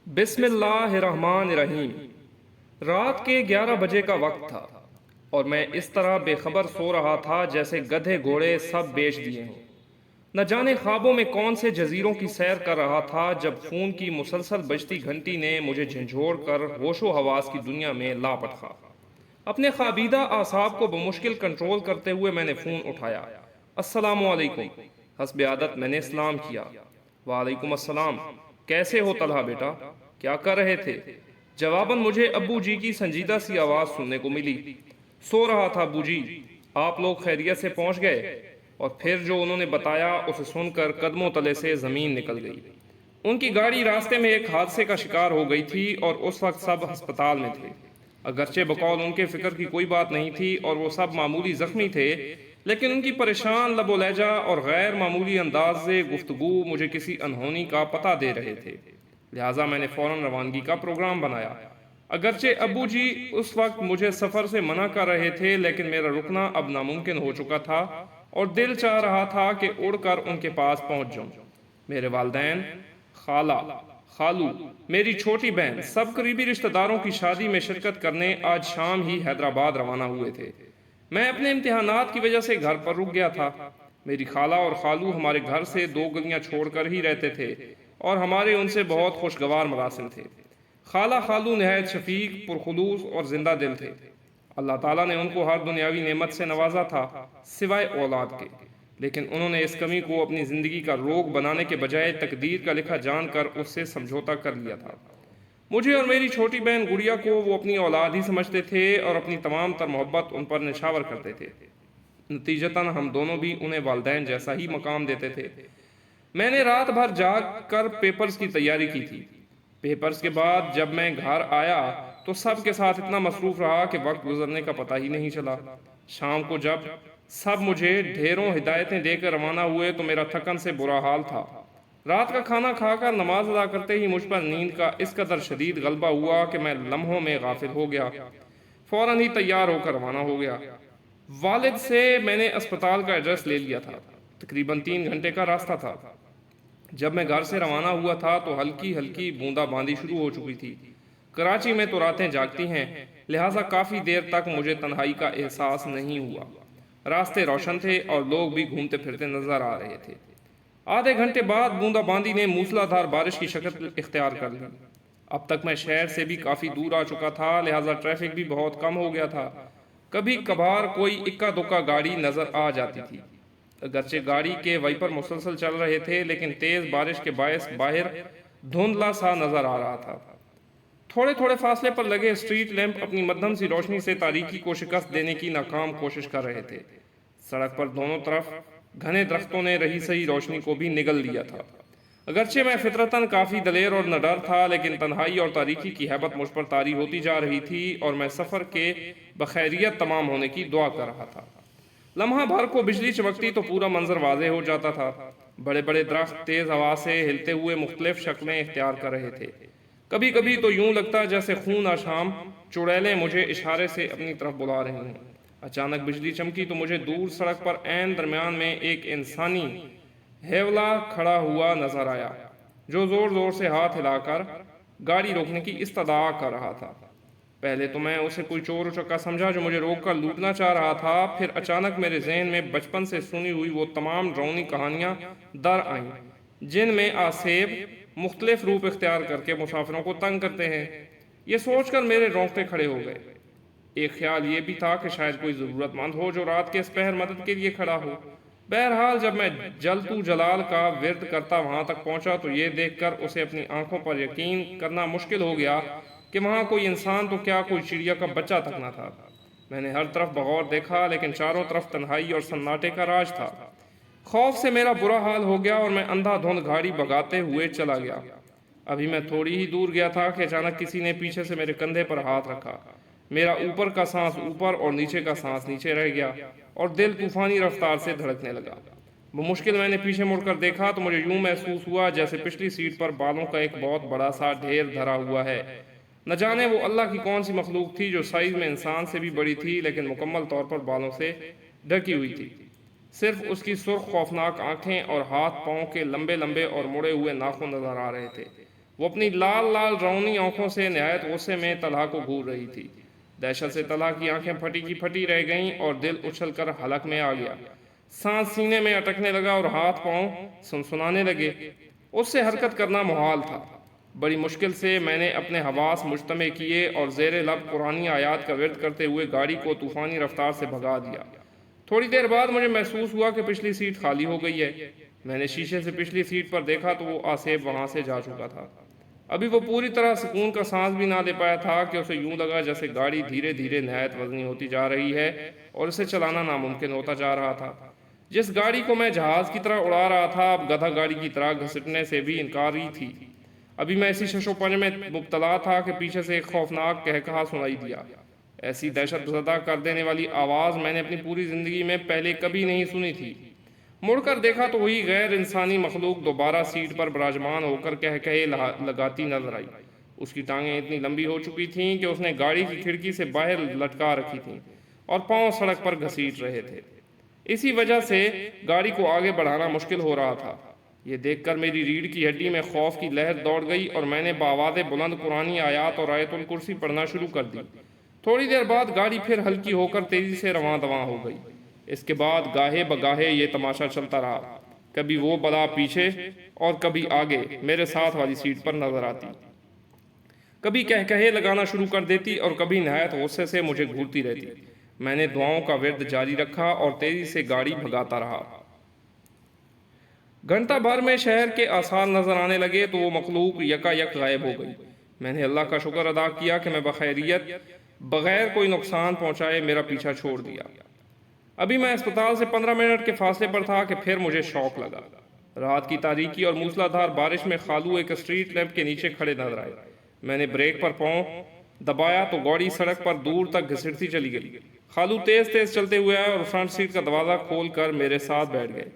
بسم اللہ الرحمن الرحیم۔ رات کے 11 بجے کا وقت تھا اور میں اس طرح بے خبر سو رہا تھا جیسے گدھے گھوڑے سب بیچ دیے ہوں۔ نہ جانے خوابوں میں کون سے جزیروں کی سیر کر رہا تھا جب فون کی مسلسل بجتی گھنٹی نے مجھے جھنجھوڑ کر ہوش و حواس کی دنیا میں لا پٹخا۔ اپنے خوابیدہ اعصاب کو بمشکل کنٹرول کرتے ہوئے میں نے فون اٹھایا۔ السلام علیکم۔ حسب عادت میں نے اسلام کیا۔ وعلیکم السلام۔ کیسے ہو طلحہ بیٹا؟ کیا کر رہے تھے؟ جواباً مجھے ابو جی کی سنجیدہ سی آواز سننے کو ملی۔ سو رہا تھا ابو جی۔ آپ لوگ خیریت سے پہنچ گئے؟ اور پھر جو انہوں نے بتایا اسے سن کر قدموں تلے سے زمین نکل گئی۔ ان کی گاڑی راستے میں ایک حادثے کا شکار ہو گئی تھی اور اس وقت سب ہسپتال میں تھے۔ اگرچہ بقول ان کے فکر کی کوئی بات نہیں تھی اور وہ سب معمولی زخمی تھے، لیکن ان کی پریشان لب و لہجہ اور غیر معمولی انداز گفتگو مجھے کسی انہونی کا پتہ دے رہے تھے، لہٰذا میں نے فوراً روانگی کا پروگرام بنایا۔ اگرچہ ابو جی اس وقت مجھے سفر سے منع کر رہے تھے، لیکن میرا رکنا اب ناممکن ہو چکا تھا اور دل چاہ رہا تھا کہ اڑ کر ان کے پاس پہنچ جاؤں۔ میرے والدین، خالہ، خالو، میری چھوٹی بہن، سب قریبی رشتہ داروں کی شادی میں شرکت کرنے آج شام ہی حیدرآباد روانہ ہوئے تھے۔ میں اپنے امتحانات کی وجہ سے گھر پر رک گیا تھا۔ میری خالہ اور خالو ہمارے گھر سے 2 گلیاں چھوڑ کر ہی رہتے تھے اور ہمارے ان سے بہت خوشگوار مراسم تھے۔ خالہ خالو نہایت شفیق، پرخلوص اور زندہ دل تھے۔ اللہ تعالیٰ نے ان کو ہر دنیاوی نعمت سے نوازا تھا سوائے اولاد کے، لیکن انہوں نے اس کمی کو اپنی زندگی کا روگ بنانے کے بجائے تقدیر کا لکھا جان کر اس سے سمجھوتا کر لیا تھا۔ مجھے اور میری چھوٹی بہن گڑیا کو وہ اپنی اولاد ہی سمجھتے تھے اور اپنی تمام تر محبت ان پر نشاور کرتے تھے۔ نتیجتاً ہم دونوں بھی انہیں والدین جیسا ہی مقام دیتے تھے۔ میں نے رات بھر جاگ کر پیپرز کی تیاری کی تھی۔ پیپرز کے بعد جب میں گھر آیا تو سب کے ساتھ اتنا مصروف رہا کہ وقت گزرنے کا پتہ ہی نہیں چلا۔ شام کو جب سب مجھے ڈھیروں ہدایتیں دے کر روانہ ہوئے تو میرا تھکن سے برا حال تھا۔ رات کا کھانا کھا کر نماز ادا کرتے ہی مجھ پر نیند کا اس قدر شدید غلبہ ہوا کہ میں لمحوں میں غافل ہو گیا۔ فوراً ہی تیار ہو کر روانہ ہو گیا۔ والد سے میں نے اسپتال کا ایڈریس لے لیا تھا۔ تقریباً 3 گھنٹے کا راستہ تھا۔ جب میں گھر سے روانہ ہوا تھا تو ہلکی ہلکی بوندا باندی شروع ہو چکی تھی۔ کراچی میں تو راتیں جاگتی ہیں، لہٰذا کافی دیر تک مجھے تنہائی کا احساس نہیں ہوا۔ راستے روشن تھے اور لوگ بھی گھومتے پھرتے نظر آ رہے تھے۔ آدھے گھنٹے بعد بوندا باندی نے موسلا دھار بارش کی شکل اختیار کر لی۔ اب تک میں شہر سے بھی کافی دور آ چکا تھا، لہٰذا ٹریفک بھی بہت کم ہو گیا تھا۔ کبھی کبھار کوئی اکا دکا گاڑی نظر آ جاتی تھی۔ اگرچہ گاڑی کے وائپر مسلسل چل رہے تھے، لیکن تیز بارش کے باعث باہر دھندلا سا نظر آ رہا تھا۔ تھوڑے تھوڑے فاصلے پر لگے اسٹریٹ لیمپ اپنی مدھم سی روشنی سے تاریکی کو شکست دینے کی ناکام کوشش کر رہے تھے۔ سڑک پر دونوں طرف گھنے درختوں نے رہی سہی روشنی کو بھی نگل لیا تھا۔ اگرچہ میں فطرتاً کافی دلیر اور نڈر تھا، لیکن تنہائی اور تاریکی کی ہیبت مجھ پر طاری ہوتی جا رہی تھی اور میں سفر کے بخیریت تمام ہونے کی دعا کر رہا تھا۔ لمحہ بھر کو بجلی چمکتی تو پورا منظر واضح ہو جاتا تھا۔ بڑے بڑے درخت تیز ہوا سے ہلتے ہوئے مختلف شکلیں اختیار کر رہے تھے۔ کبھی کبھی تو یوں لگتا جیسے خون آشام چڑیلیں مجھے اشارے سے اپنی طرف بلا رہی ہوں۔ اچانک بجلی چمکی تو مجھے دور سڑک پر عین درمیان میں ایک انسانی ہیولا کھڑا ہوا نظر آیا، جو زور زور سے ہاتھ ہلا کر گاڑی روکنے کی استدعا کر رہا تھا۔ پہلے تو میں اسے کوئی چور اچکا سمجھا جو مجھے روک کر لوٹنا چاہ رہا تھا، پھر اچانک میرے ذہن میں بچپن سے سنی ہوئی وہ تمام ڈراؤنی کہانیاں در آئیں جن میں آسیب مختلف روپ اختیار کر کے مسافروں کو تنگ کرتے ہیں۔ یہ سوچ کر میرے رونگٹے کھڑے ہو گئے۔ ایک خیال یہ بھی تھا کہ شاید کوئی ضرورت مند ہو جو رات کے اس پہر مدد کے لیے کھڑا ہو۔ بہرحال جب میں جلتو جلال کا ورد کرتا وہاں تک پہنچا تو یہ دیکھ کر اسے اپنی آنکھوں پر یقین کرنا مشکل ہو گیا کہ وہاں کوئی انسان تو کیا کوئی چڑیا کا بچہ تک نہ تھا۔ میں نے ہر طرف بغور دیکھا، لیکن چاروں طرف تنہائی اور سناٹے کا راج تھا۔ خوف سے میرا برا حال ہو گیا اور میں اندھا دھند گاڑی بھگاتے ہوئے چلا گیا۔ ابھی میں تھوڑی ہی دور گیا تھا کہ اچانک کسی نے پیچھے سے میرے کندھے پر ہاتھ رکھا۔ میرا اوپر کا سانس اوپر اور نیچے کا سانس نیچے رہ گیا اور دل طوفانی رفتار سے دھڑکنے لگا۔ بمشکل میں نے پیچھے مڑ کر دیکھا تو مجھے یوں محسوس ہوا جیسے پچھلی سیٹ پر بالوں کا ایک بہت بڑا سا ڈھیر دھرا ہوا ہے۔ نہ جانے وہ اللہ کی کون سی مخلوق تھی جو سائز میں انسان سے بھی بڑی تھی، لیکن مکمل طور پر بالوں سے ڈھکی ہوئی تھی۔ صرف اس کی سرخ خوفناک آنکھیں اور ہاتھ پاؤں کے لمبے لمبے اور مڑے ہوئے ناخن نظر آ رہے تھے۔ وہ اپنی لال لال رونی آنکھوں سے نہایت غصے میں طلحہ کو گھور رہی تھی۔ دہشت سے طلحہ کی آنکھیں پھٹی کی پھٹی رہ گئیں اور دل اچھل کر حلق میں آ گیا۔ سانس سینے میں اٹکنے لگا اور ہاتھ پاؤں سنسنانے لگے۔ اس سے حرکت کرنا محال تھا۔ بڑی مشکل سے میں نے اپنے حواس مجتمع کیے اور زیر لب قرآنی آیات کا ورد کرتے ہوئے گاڑی کو طوفانی رفتار سے بھگا دیا۔ تھوڑی دیر بعد مجھے محسوس ہوا کہ پچھلی سیٹ خالی ہو گئی ہے۔ میں نے شیشے سے پچھلی سیٹ پر دیکھا تو وہ آصف وہاں سے جا چکا تھا۔ ابھی وہ پوری طرح سکون کا سانس بھی نہ لے پایا تھا کہ اسے یوں لگا جیسے گاڑی دھیرے دھیرے نہایت وزنی ہوتی جا رہی ہے اور اسے چلانا ناممکن ہوتا جا رہا تھا۔ جس گاڑی کو میں جہاز کی طرح اڑا رہا تھا اب گدھا گاڑی کی طرح گھسٹنے سے بھی انکاری تھی۔ ابھی میں اسی شش و پنج میں مبتلا تھا کہ پیچھے سے ایک خوفناک قہقہا سنائی دیا۔ ایسی دہشت زدہ کر دینے والی آواز میں نے اپنی پوری زندگی میں پہلے کبھی نہیں سنی تھی۔ مڑ کر دیکھا تو وہی غیر انسانی مخلوق دوبارہ سیٹ پر براجمان ہو کر قہقہے لگاتی نظر آئی۔ اس کی ٹانگیں اتنی لمبی ہو چکی تھیں کہ اس نے گاڑی کی کھڑکی سے باہر لٹکا رکھی تھیں اور پاؤں سڑک پر گھسیٹ رہے تھے۔ اسی وجہ سے گاڑی کو آگے بڑھانا مشکل ہو رہا تھا۔ یہ دیکھ کر میری ریڑھ کی ہڈی میں خوف کی لہر دوڑ گئی اور میں نے بآواز بلند قرآنی آیات اور آیت الکرسی پڑھنا شروع کر دی۔ تھوڑی دیر بعد گاڑی پھر ہلکی ہو کر تیزی سے رواں دواں ہو گئی۔ اس کے بعد گاہے بگاہے یہ تماشا چلتا رہا۔ کبھی وہ بلا پیچھے اور کبھی آگے میرے ساتھ والی سیٹ پر نظر آتی، کبھی قہقہے لگانا شروع کر دیتی اور کبھی نہایت غصے سے مجھے گھورتی رہتی۔ میں نے دعاؤں کا ورد جاری رکھا اور تیزی سے گاڑی بھگاتا رہا۔ گھنٹہ بھر میں شہر کے آثار نظر آنے لگے تو وہ مخلوق یکا یک غائب ہو گئی۔ میں نے اللہ کا شکر ادا کیا کہ میں بخیریت بغیر کوئی نقصان پہنچائے میرا پیچھا چھوڑ دیا۔ ابھی میں اسپتال سے 15 منٹ کے فاصلے پر تھا کہ پھر مجھے شوق لگا۔ رات کی تاریکی اور موسلا دھار بارش میں خالو ایک اسٹریٹ لیمپ کے نیچے کھڑے نظر آئے۔ میں نے بریک پر پاؤں دبایا تو گاڑی سڑک پر دور تک گھسٹتی چلی گئی۔ خالو تیز تیز چلتے ہوئے آئے اور فرنٹ سیٹ کا دروازہ کھول کر میرے ساتھ بیٹھ گئے۔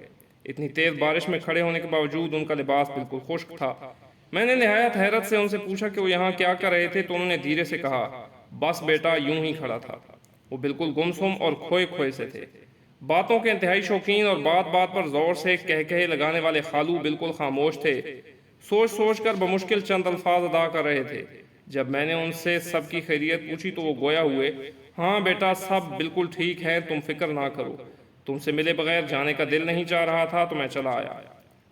اتنی تیز بارش میں کھڑے ہونے کے باوجود ان کا لباس بالکل خشک تھا۔ میں نے نہایت حیرت سے ان سے پوچھا کہ وہ یہاں کیا کر رہے تھے تو انہوں نے دھیرے سے کہا، بس بیٹا یوں ہی کھڑا تھا۔ وہ بالکل گمسم اور کھوئے کھوئے سے تھے۔ باتوں کے انتہائی شوقین اور بات بات پر زور سے قہقہے لگانے والے خالو بالکل خاموش تھے، سوچ سوچ کر بمشکل چند الفاظ ادا کر رہے تھے۔ جب میں نے ان سے سب کی خیریت پوچھی تو وہ گویا ہوئے، ہاں بیٹا سب بالکل ٹھیک ہے، تم فکر نہ کرو، تم سے ملے بغیر جانے کا دل نہیں چاہ رہا تھا تو میں چلا آیا۔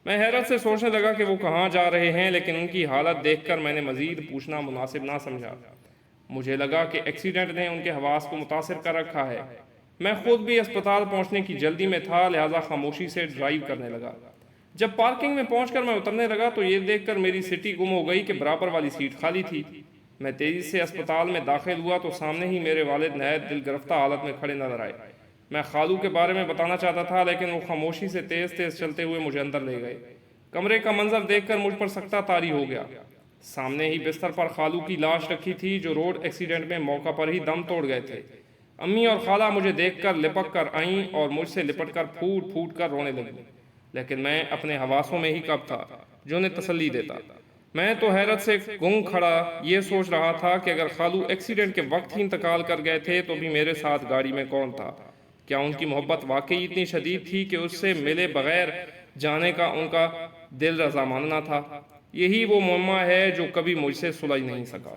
میں حیرت سے سوچنے لگا کہ وہ کہاں جا رہے ہیں، لیکن ان کی حالت دیکھ کر میں نے مزید پوچھنا مناسب نہ سمجھا۔ مجھے لگا کہ ایکسیڈنٹ نے ان کے حواس کو متاثر کر رکھا ہے۔ میں خود بھی اسپتال پہنچنے کی جلدی میں تھا، لہٰذا خاموشی سے ڈرائیو کرنے لگا۔ جب پارکنگ میں پہنچ کر میں اترنے لگا تو یہ دیکھ کر میری سٹی گم ہو گئی کہ برابر والی سیٹ خالی تھی۔ میں تیزی سے اسپتال میں داخل ہوا تو سامنے ہی میرے والد نہایت دل گرفتہ حالت میں کھڑے نظر آئے۔ میں خالو کے بارے میں بتانا چاہتا تھا لیکن وہ خاموشی سے تیز تیز چلتے ہوئے مجھے اندر لے گئے۔ کمرے کا منظر دیکھ کر مجھ پر سکتہ طاری ہو گیا۔ سامنے ہی بستر پر خالو کی لاش رکھی تھی جو روڈ ایکسیڈنٹ میں موقع پر ہی دم توڑ گئے تھے۔ امی اور خالہ مجھے دیکھ کر لپک کر آئیں اور مجھ سے لپٹ کر پھوٹ پھوٹ کر رونے لگیں، لیکن میں اپنے حواسوں میں ہی کب تھا جو انہیں تسلی دیتا۔ میں تو حیرت سے گنگ کھڑا یہ سوچ رہا تھا کہ اگر خالو ایکسیڈنٹ کے وقت ہی انتقال کر گئے تھے تو بھی میرے ساتھ گاڑی میں کون تھا؟ کیا ان کی محبت واقعی اتنی شدید تھی کہ اس سے ملے بغیر جانے کا ان کا دل رضا ماننا تھا؟ یہی وہ معمہ ہے جو کبھی مجھ سے سلجھ نہیں سکا۔